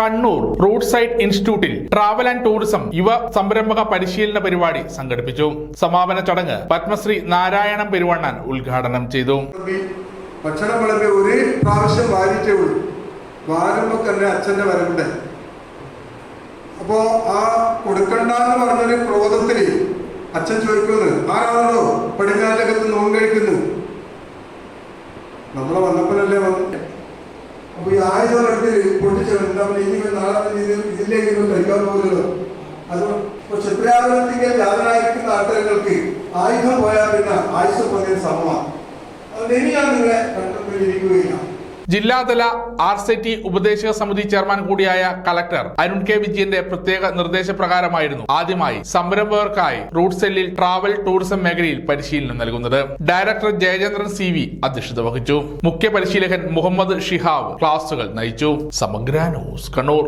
Kannur road side ഇൻസ്റ്റിറ്റ്യൂട്ടിൽ travel and tourism യുവ സംരംഭക പരിശീലന പരിപാടി സംഘടിപ്പിച്ചു. സമാപന ചടങ്ങ് പത്മശ്രീ നാരായണൻ പെരുവണ്ണൻ ഉദ്ഘാടനം ചെയ്തു. ഭക്ഷണം വിളമ്പി ഒരു പ്രാവശ്യം വാരിച്ചേ ഉള്ളൂ. വാരുമ്പോ തന്നെ അച്ഛന്റെ വരവുണ്ട്. അപ്പോ ആ കൊടുക്കണ്ടെന്ന് പറഞ്ഞൊരു ക്രോധത്തില് അച്ഛൻ ചോദിക്കുന്നത് ആരാണോ പടിഞ്ഞാറ്റകത്ത് നോൺ കഴിക്കുന്നു. നമ്മളെ വന്നപ്പോഴല്ലേ വന്നു. അപ്പൊ ഈ ആയുധം എടുത്ത് പൊട്ടിച്ചുണ്ടാവും. ഇനി നാളെ ഇതിലേക്ക് കഴിക്കാൻ പോകുന്നത് അത് ക്ഷത്രിയാഗ്രഹത്തിൽ ജാതരായിരിക്കുന്ന ആൾക്കാർക്ക് ആയുധം പോയാൽ പിന്നെ ആയുധം പോയ സമമാണ്. അതുകൊണ്ട് ഇനി ഞാൻ നിങ്ങളെ കണ്ടുകൊണ്ടിരിക്കുകയില്ല. ജില്ലാതല RCT ഉപദേശക സമിതി ചെയർമാൻ കൂടിയായ കളക്ടർ അരുൺ കെ വിജയന്റെ പ്രത്യേക നിർദ്ദേശപ്രകാരമായിരുന്നു ആദ്യമായി സംരംഭകർക്കായി റൂട്ട് സെല്ലിൽ ട്രാവൽ ടൂറിസം മേഖലയിൽ പരിശീലനം നൽകുന്നത്. ഡയറക്ടർ ജയചന്ദ്രൻ CV അധ്യക്ഷത വഹിച്ചു. മുഖ്യ പരിശീലകൻ മുഹമ്മദ് ഷിഹാബ് ക്ലാസുകൾ നയിച്ചു. സമഗ്ര ന്യൂസ് കണ്ണൂർ.